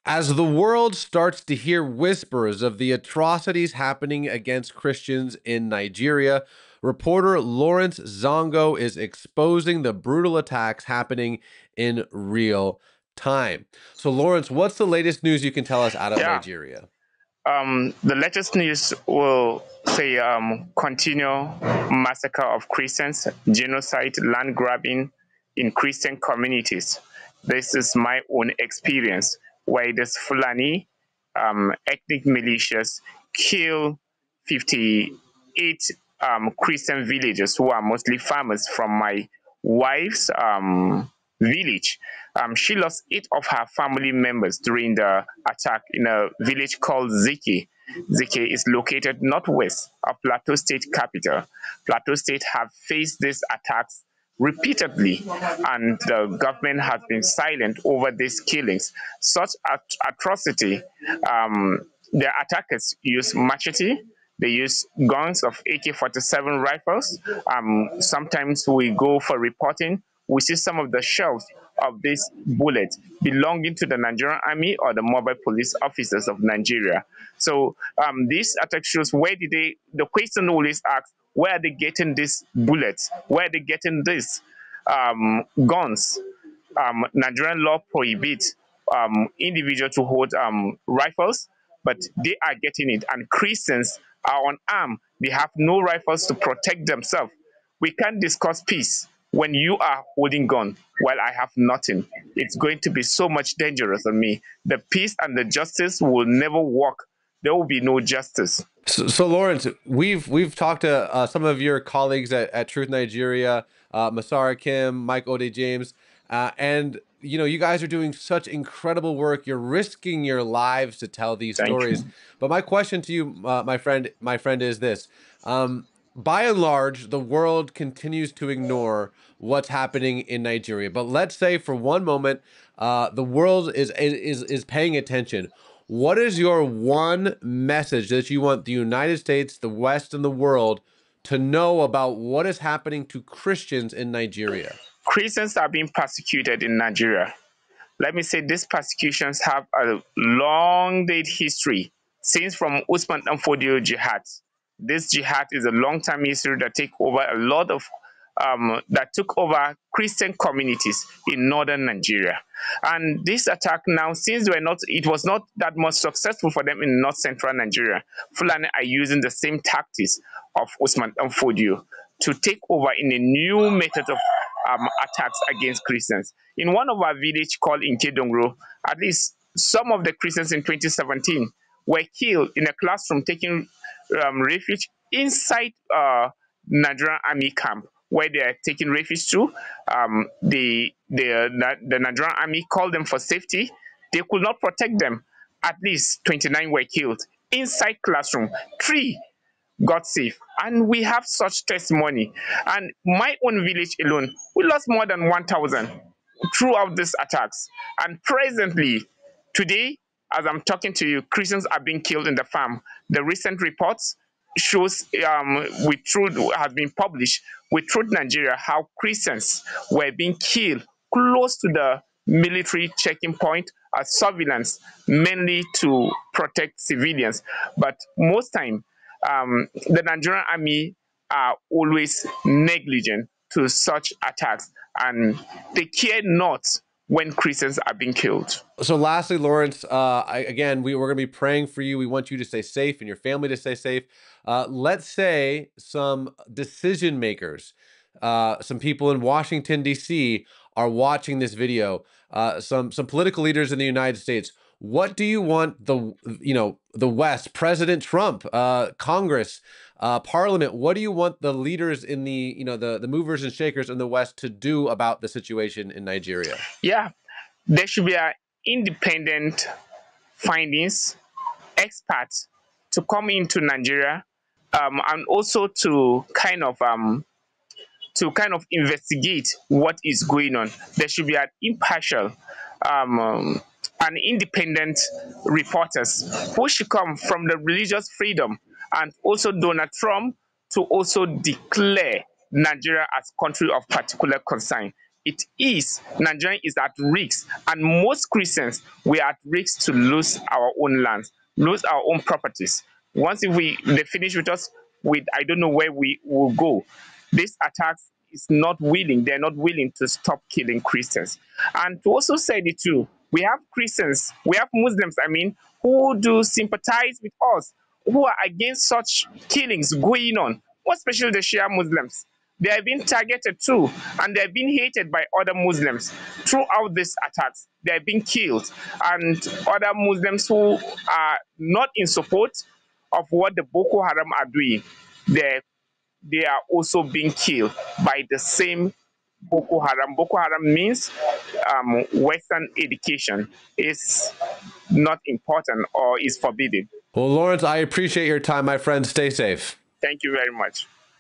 As the world starts to hear whispers of the atrocities happening against Christians in Nigeria, reporter Lawrence Zongo is exposing the brutal attacks happening in real time. So, Lawrence, what's the latest news you can tell us out of Yeah, Nigeria? the latest news will say continue massacre of Christians, genocide, land grabbing in Christian communities. This is my own experience where this Fulani ethnic militias kill 58 Christian villagers who are mostly farmers from my wife's village. She lost 8 of her family members during the attack in a village called Ziki. Ziki is located northwest of Plateau State capital. Plateau State have faced these attacks repeatedly, and the government has been silent over these killings. Such atrocity, the attackers use machete, they use guns of AK-47 rifles. Sometimes we go for reporting, we see some of the shells of these bullets belonging to the Nigerian army or the mobile police officers of Nigeria. So this attack shows where did they, the question always asks, where are they getting these bullets? Where are they getting these guns? Nigerian law prohibits individuals to hold rifles, but they are getting it. And Christians are unarmed. They have no rifles to protect themselves. We can't discuss peace when you are holding gun while I have nothing. It's going to be so much dangerous on me. The peace and the justice will never work. There will be no justice. So, Lawrence, we've talked to some of your colleagues at Truth Nigeria, Masara Kim, Mike Ode James, and you guys are doing such incredible work. You're risking your lives to tell these Thank stories. you. But my question to you, my friend, is this: by and large, the world continues to ignore what's happening in Nigeria. But let's say for one moment, the world is paying attention. What is your one message that you want the United States, the West, and the world to know about what is happening to Christians in Nigeria? Christians are being persecuted in Nigeria. Let me say these persecutions have a long date history since from Usman and Fodio jihad. This jihad is a long time history that take over a lot of that took over Christian communities in northern Nigeria. And this attack now, since it was not that much successful for them in north central Nigeria, Fulani are using the same tactics of Usman and Fodio to take over in a new method of attacks against Christians. In one of our village called Inkedongro, at least some of the Christians in 2017 were killed in a classroom taking refuge inside Nigerian army camp where they are taking refuge to. The Nigerian army called them for safety. They could not protect them. At least 29 were killed inside classroom. Three got safe. And we have such testimony. And my own village alone, we lost more than 1,000 throughout these attacks. And presently, today, as I'm talking to you, Christians are being killed in the farm. The recent reports shows with truth has been published with Truth Nigeria how Christians were being killed close to the military checking point as surveillance, mainly to protect civilians. But most time, the Nigerian army are always negligent to such attacks, and they care not when Christians are being killed. So, lastly, Lawrence, we're going to be praying for you. We want you to stay safe and your family to stay safe. Let's say some decision makers, some people in Washington, D.C., are watching this video. Some political leaders in the United States. What do you want the West, President Trump, Congress, Parliament? What do you want the leaders in the movers and shakers in the West to do about the situation in Nigeria? Yeah, there should be an independent findings, experts to come into Nigeria, and also to kind of investigate what is going on. There should be an impartial, and independent reporters who should come from the religious freedom and also Donald Trump to also declare Nigeria as country of particular concern. it is, Nigeria is at risk, and most Christians, we are at risk to lose our own lands, lose our own properties. Once if they finish with us, with I don't know where we will go. This attack is not willing, they're not willing to stop killing Christians. And to also say the truth, we have Christians, we have Muslims, I mean, who do sympathize with us, who are against such killings going on, more especially the Shia Muslims. They are being targeted too, and they're being hated by other Muslims throughout these attacks. They're being killed, and other Muslims who are not in support of what the Boko Haram are doing, they are also being killed by the same Boko Haram. Boko Haram means Western education is not important or is forbidden. Well, Lawrence, I appreciate your time, my friend. Stay safe. Thank you very much.